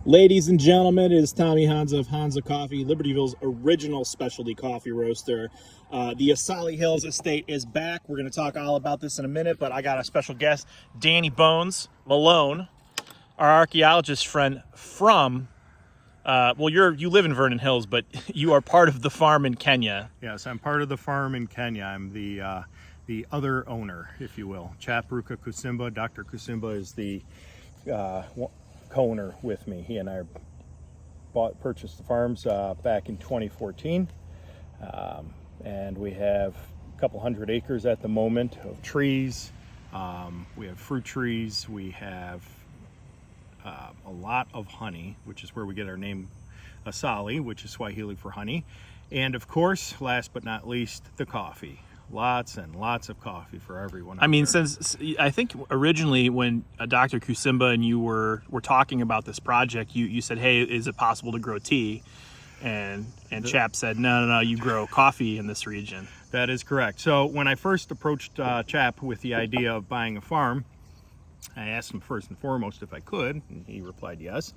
Ladies and gentlemen, it is Tommy Hansa of Hansa Coffee, Libertyville's original specialty coffee roaster. The Asali Hills Estate is back. We're going to talk all about this in a minute, but I got a special guest, Danny Bones Melone, our archaeologist friend from, you live in Vernon Hills, but you are part of the farm in Kenya. Yes, I'm part of the farm in Kenya. I'm the other owner, if you will. Chapruka Kusimba. Dr. Kusimba is the co-owner with me. He and I purchased the farms back in 2014, and we have a couple hundred acres at the moment of trees. We have fruit trees. We have a lot of honey, which is where we get our name Asali, which is Swahili for honey. And of course, last but not least, the coffee. Lots and lots of coffee for everyone. I mean, since I think originally when Dr. Kusimba and you were talking about this project, you said, hey, is it possible to grow tea? And Chap said, no, you grow coffee in this region. That is correct. So when I first approached Chap with the idea of buying a farm, I asked him first and foremost if I could, and he replied yes.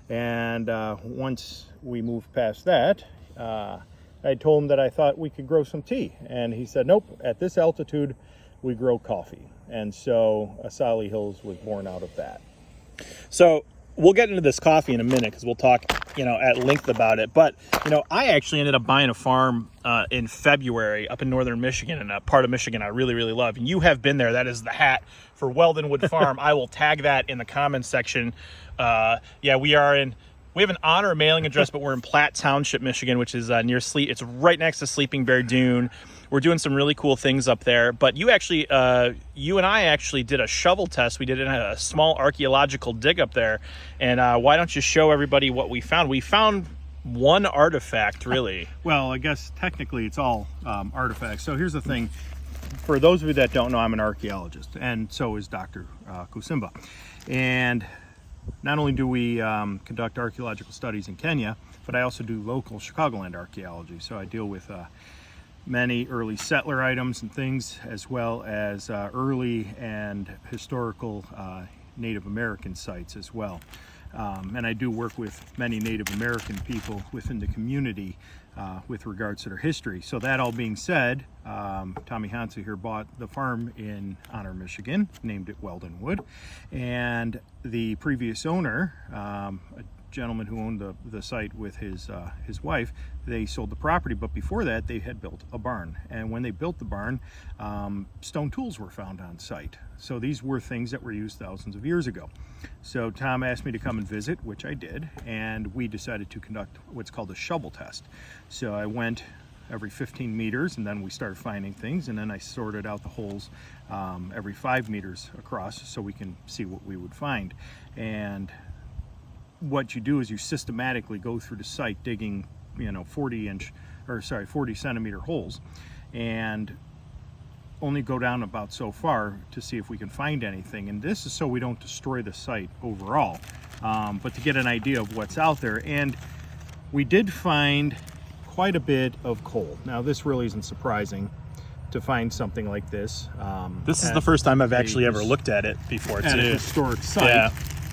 And once we moved past that, I told him that I thought we could grow some tea, and he said, nope, at this altitude we grow coffee. And so Asali Hills was born out of that. So we'll get into this coffee in a minute because we'll talk at length about it. But I actually ended up buying a farm in February up in northern Michigan, and a part of Michigan I really, really love. And you have been there. That is the hat for Weldonwood Farm. I will tag that in the comments section. We have an honor mailing address, but we're in Platt Township, Michigan, which is near Sleep. It's right next to Sleeping Bear Dune. We're doing some really cool things up there. But you and I actually did a shovel test. We did a small archaeological dig up there. And why don't you show everybody what we found? We found one artifact, really. Well, I guess technically it's all artifacts. So here's the thing. For those of you that don't know, I'm an archaeologist, and so is Dr. Kusimba. And not only do we conduct archaeological studies in Kenya, but I also do local Chicagoland archaeology. So I deal with many early settler items and things, as well as early and historical Native American sites as well. And I do work with many Native American people within the community with regards to their history. So that all being said, Tommy Hansa here bought the farm in Honor, Michigan, named it Weldonwood. And the previous owner, a gentleman who owned the site with his wife, they sold the property, but before that they had built a barn. And when they built the barn, stone tools were found on site. So these were things that were used thousands of years ago. So Tom asked me to come and visit, which I did, and we decided to conduct what's called a shovel test. So I went every 15 meters, and then we started finding things, and then I sorted out the holes every 5 meters across so we can see what we would find. And what you do is you systematically go through the site digging 40 centimeter holes, and only go down about so far to see if we can find anything. And this is so we don't destroy the site overall, but to get an idea of what's out there. And we did find quite a bit of coal. Now this really isn't surprising to find something like this. This is the first time I've actually ever looked at it before, too. At a historic site.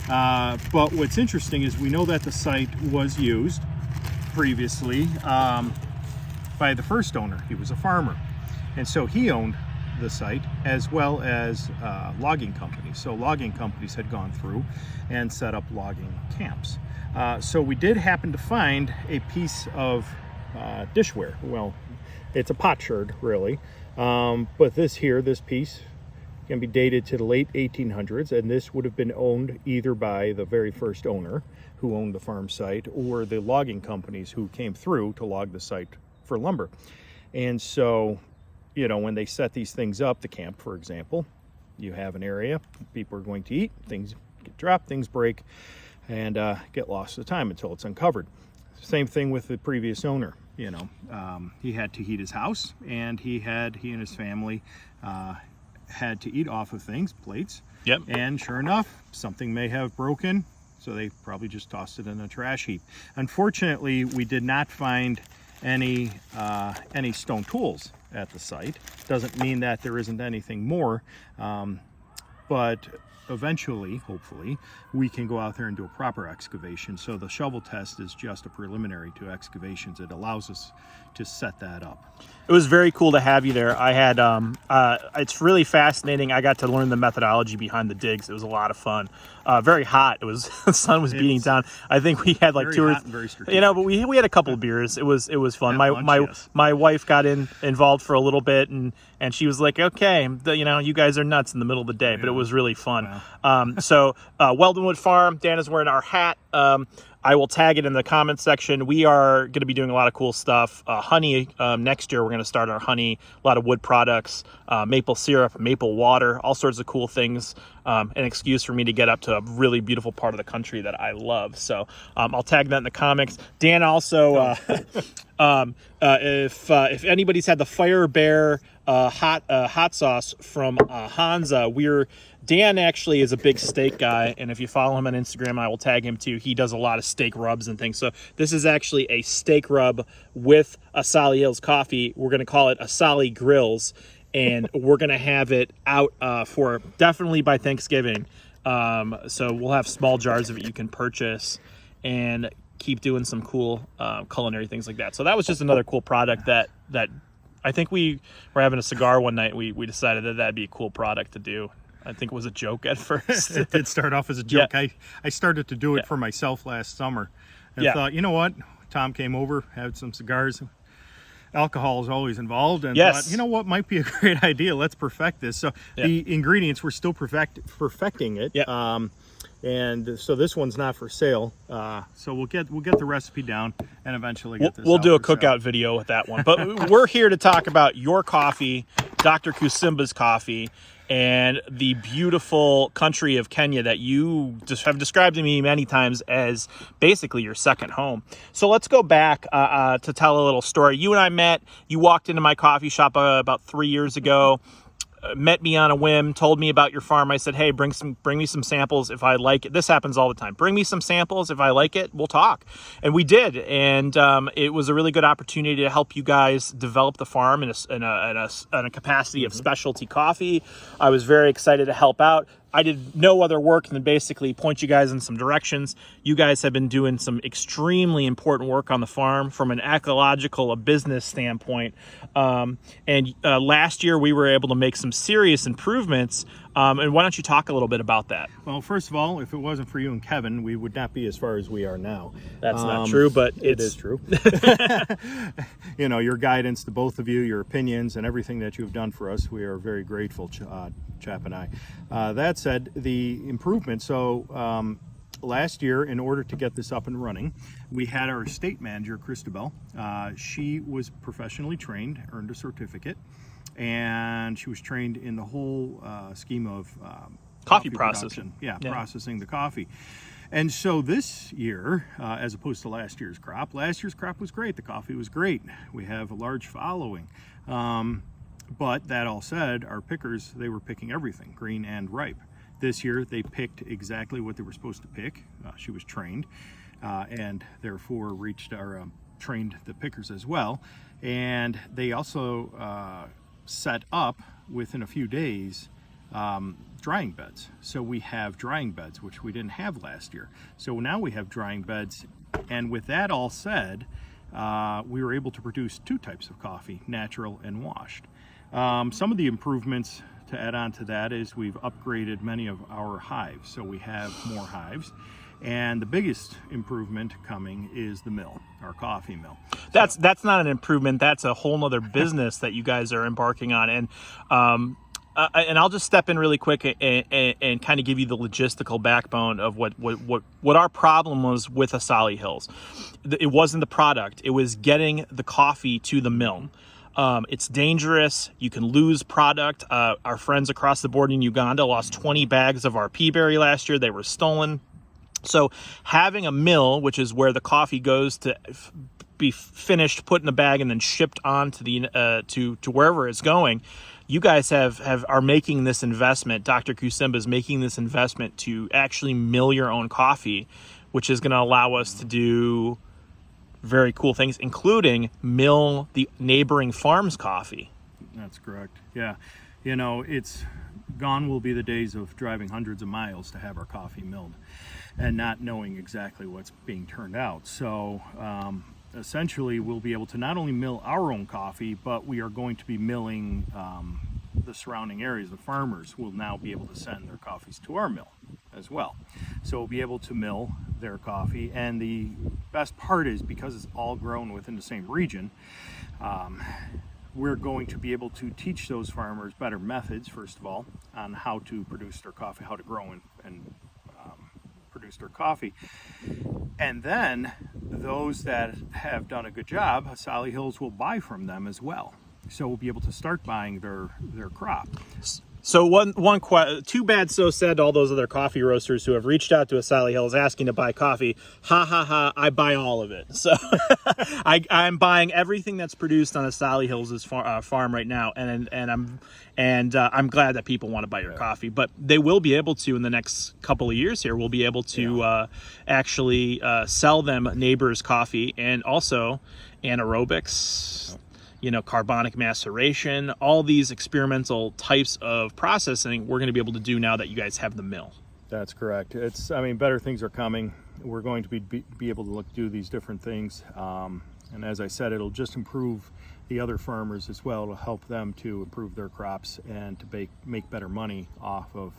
Yeah. But what's interesting is we know that the site was used previously by the first owner. He was a farmer, and so he owned the site as well as logging companies. So logging companies had gone through and set up logging camps. So we did happen to find a piece of dishware. Well, it's a potsherd really, but this piece can be dated to the late 1800s, and this would have been owned either by the very first owner who owned the farm site or the logging companies who came through to log the site for lumber. And so when they set these things up, the camp, for example, you have an area, people are going to eat, things get dropped, things break, and get lost to time until it's uncovered. Same thing with the previous owner. He had to heat his house, and he and his family had to eat off of things, plates. Yep. And sure enough, something may have broken, so they probably just tossed it in a trash heap. Unfortunately, we did not find any stone tools at the site. Doesn't mean that there isn't anything more, but eventually, hopefully, we can go out there and do a proper excavation. So the shovel test is just a preliminary to excavations. It allows us to set that up. It was very cool to have you there. I had, it's really fascinating. I got to learn the methodology behind the digs. It was a lot of fun. Very hot. It was, the sun was beating down. I think we had like Very hot and very strategic. you know, but we had a couple of beers. It was fun. At lunch, yes. My wife got involved for a little bit, and she was like, okay, you know, you guys are nuts in the middle of the day, but it was really fun. Wow. So Weldonwood Farm, Dan is wearing our hat. I will tag it in the comments section. We are going to be doing a lot of cool stuff. Honey, next year we're going to start our honey, a lot of wood products, maple syrup, maple water, all sorts of cool things. An excuse for me to get up to a really beautiful part of the country that I love. So I'll tag that in the comics. Dan also, if anybody's had the Fire Bear hot sauce from Hansa, Dan actually is a big steak guy, and if you follow him on Instagram, I will tag him too. He does a lot of steak rubs and things. So this is actually a steak rub with Asali Hills coffee. We're going to call it Asali Grills, and we're going to have it out for definitely by Thanksgiving. So we'll have small jars of it you can purchase and keep doing some cool culinary things like that. So that was just another cool product that I think we were having a cigar one night. We decided that that'd be a cool product to do. I think it was a joke at first. It did start off as a joke. Yeah. I started to do it for myself last summer. And I thought, you know what? Tom came over, had some cigars. Alcohol is always involved. And thought, you know what might be a great idea? Let's perfect this. So the ingredients, we're still perfecting it. Yeah. And so this one's not for sale. So we'll get the recipe down and eventually get this We'll out do a for cookout sale. video with that one. But we're here to talk about your coffee, Dr. Kusimba's coffee, and the beautiful country of Kenya that you just have described to me many times as basically your second home. So let's go back to tell a little story. You and I met. You walked into my coffee shop about 3 years ago. Met me on a whim, told me about your farm. I said, hey, bring me some samples if I like it. This happens all the time. Bring me some samples. If I like it, we'll talk. And we did. And it was a really good opportunity to help you guys develop the farm in a capacity of specialty coffee. I was very excited to help out. I did no other work than basically point you guys in some directions. You guys have been doing some extremely important work on the farm from an ecological, a business standpoint. And last year we were able to make some serious improvements. And why don't you talk a little bit about that? Well, first of all, if it wasn't for you and Kevin, we would not be as far as we are now. That's not true, but it is true. You know, your guidance to both of you, your opinions, and everything that you've done for us, we are very grateful, Chap and I. That said, the improvement, so last year, in order to get this up and running, we had our estate manager, Christabel. She was professionally trained, earned a certificate, and she was trained in the whole scheme of coffee processing. Processing the coffee. And so this year, as opposed to last year's crop was great. The coffee was great. We have a large following. But that all said, our pickers, they were picking everything, green and ripe. This year, they picked exactly what they were supposed to pick. She was trained, and therefore trained the pickers as well. And they also set up, within a few days, drying beds. So we have drying beds, which we didn't have last year. So now we have drying beds. And with that all said, we were able to produce two types of coffee, natural and washed. Some of the improvements to add on to that is we've upgraded many of our hives. So we have more hives. And the biggest improvement coming is the mill, our coffee mill. That's not an improvement. That's a whole nother business that you guys are embarking on. And I'll just step in really quick and kind of give you the logistical backbone of what our problem was with Asali Hills. It wasn't the product. It was getting the coffee to the mill. It's dangerous. You can lose product. Our friends across the board in Uganda lost 20 bags of our pea berry last year. They were stolen. So having a mill, which is where the coffee goes to be finished, put in a bag, and then shipped on to the to wherever it's going, you guys are making this investment. Dr. Kusimba is making this investment to actually mill your own coffee, which is going to allow us to do very cool things, including mill the neighboring farms' coffee. That's correct. Yeah. You know, it's gone will be the days of driving hundreds of miles to have our coffee milled and not knowing exactly what's being turned out. So essentially we'll be able to not only mill our own coffee, but we are going to be milling the surrounding areas. The farmers will now be able to send their coffees to our mill as well. So we'll be able to mill their coffee, and the best part is because it's all grown within the same region, we're going to be able to teach those farmers better methods, first of all, on how to produce their coffee, how to grow and produce their coffee. And then those that have done a good job, Asali Hills will buy from them as well. So we'll be able to start buying their crop. So too bad, so sad to all those other coffee roasters who have reached out to Asali Hills asking to buy coffee. Ha ha ha! I buy all of it. So I'm buying everything that's produced on Asali Hills' farm right now, and I'm glad that people want to buy your coffee. But they will be able to in the next couple of years. Here, we'll be able to actually sell them neighbors' coffee and also anaerobics. Carbonic maceration, all these experimental types of processing we're going to be able to do now that you guys have the mill. That's correct. Better things are coming. We're going to be able to do these different things. And as I said, it'll just improve the other farmers as well. It'll help them to improve their crops and to make better money off of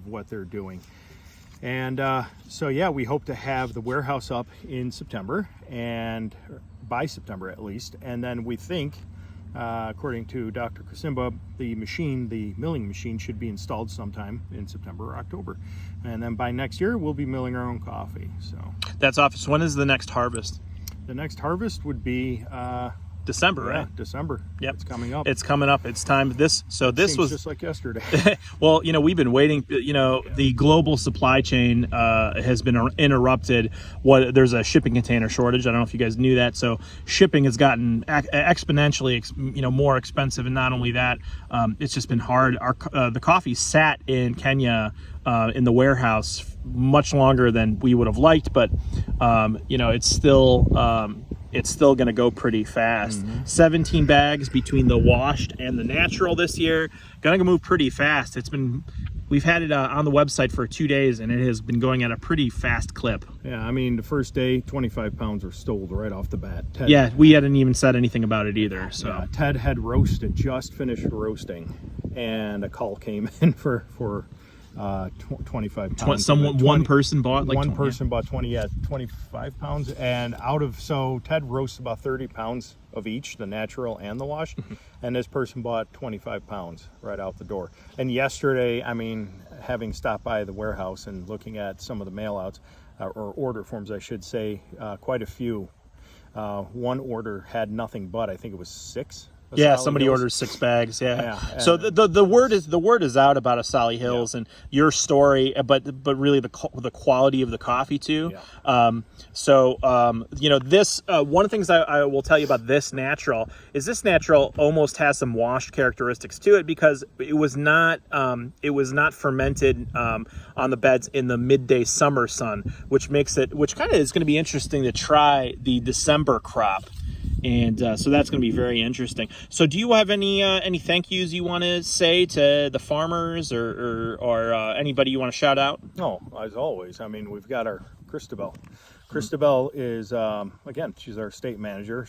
what they're doing. And we hope to have the warehouse up in September, and by September at least. And then we think, according to Dr. Kusimba, the milling machine should be installed sometime in September or October. And then by next year, we'll be milling our own coffee. So that's awesome. So when is the next harvest? The next harvest would be December, right? December. Yep. It's coming up. It's coming up. It's time. This was just like yesterday. Well, we've been waiting. The global supply chain has been interrupted. There's a shipping container shortage. I don't know if you guys knew that. So shipping has gotten exponentially, more expensive. And not only that, it's just been hard. The coffee sat in Kenya in the warehouse much longer than we would have liked, but it's still going to go pretty fast. 17 bags between the washed and the natural this year. Going to move pretty fast. We've had it on the website for 2 days, and it has been going at a pretty fast clip. Yeah, the first day, 25 pounds were sold right off the bat. We hadn't even said anything about it either. So yeah, Ted had just finished roasting, and a call came in for 25 pounds. One person bought bought 25 pounds, and Ted roasts about 30 pounds of each, the natural and the washed, and this person bought 25 pounds right out the door. And yesterday, having stopped by the warehouse and looking at some of the mail outs, or order forms I should say, quite a few. One order had nothing but, I think it was 6. Somebody orders 6 bags. So the word is out about Asali Hills and your story, but really the quality of the coffee too. This one of the things I will tell you about this natural almost has some washed characteristics to it because it was not fermented on the beds in the midday summer sun, which kind of is going to be interesting to try the December crop. And so that's going to be very interesting. So do you have any thank yous you want to say to the farmers or anybody you want to shout out? No, as always. We've got our Christabel. Christabel is, again, she's our state manager.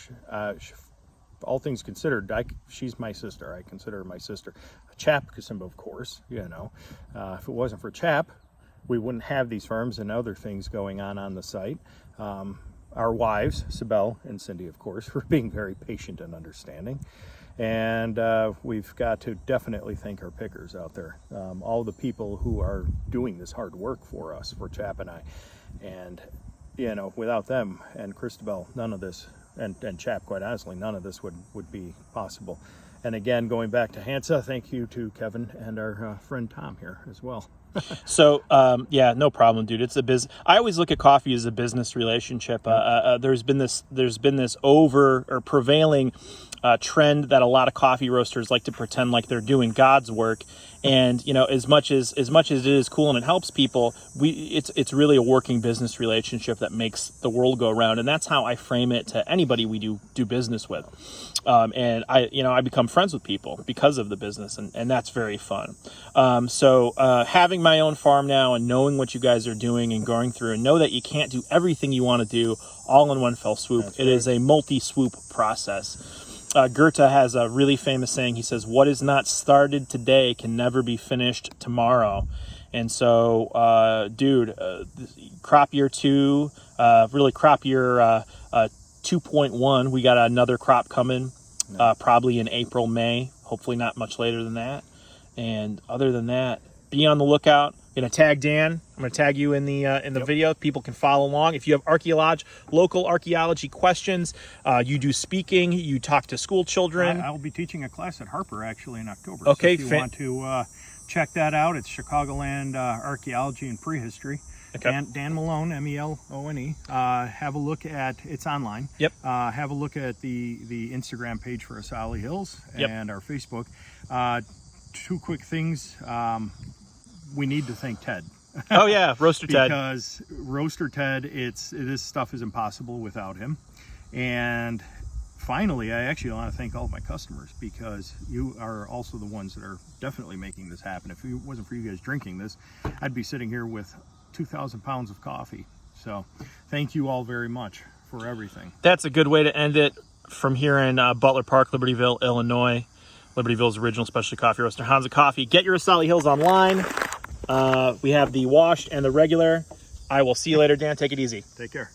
All things considered, she's my sister. I consider her my sister. Chap Kusimba, of course. If it wasn't for Chap, we wouldn't have these farms and other things going on the site. Our wives, Sibel and Cindy, of course, for being very patient and understanding. And we've got to definitely thank our pickers out there, all the people who are doing this hard work for us, for Chap and I. And, without them and Christabel, none of this, and Chap, quite honestly, none of this would be possible. And again, going back to Hansa, thank you to Kevin and our friend Tom here as well. So, no problem, dude. It's a business. I always look at coffee as a business relationship. There's been this prevailing trend that a lot of coffee roasters like to pretend like they're doing God's work. And you know, as much as it is cool and it helps people, it's really a working business relationship that makes the world go around, and that's how I frame it to anybody we do business with. And I become friends with people because of the business, and that's very fun. So having my own farm now and knowing what you guys are doing and going through, and know that you can't do everything you want to do all in one fell swoop. It is a multi-swoop process. Goethe has a really famous saying. He says, "What is not started today can never be finished tomorrow." And so, dude, crop year 2, really crop year 2.1, we got another crop coming, probably in April, May, hopefully not much later than that. And other than that, be on the lookout. I'm gonna tag Dan. I'm gonna tag you in the video. People can follow along. If you have local archaeology questions, you do speaking, you talk to school children. I'll be teaching a class at Harper actually in October. Okay, so if you want to check that out, it's Chicagoland Archaeology and Prehistory. Okay. Dan Melone, Melone. Have a look at, it's online. Yep. Have a look at the Instagram page for Asali Hills and our Facebook. 2 quick things. We need to thank Ted. Oh yeah, Roaster Ted. Because Roaster Ted, this stuff is impossible without him. And finally, I actually want to thank all of my customers, because you are also the ones that are definitely making this happen. If it wasn't for you guys drinking this, I'd be sitting here with 2,000 pounds of coffee. So thank you all very much for everything. That's a good way to end it from here in Butler Park, Libertyville, Illinois. Libertyville's original specialty coffee roaster, Hansa Coffee. Get your Asali Hills online. We have the washed and the regular. I will see you later, Dan. Take it easy. Take care.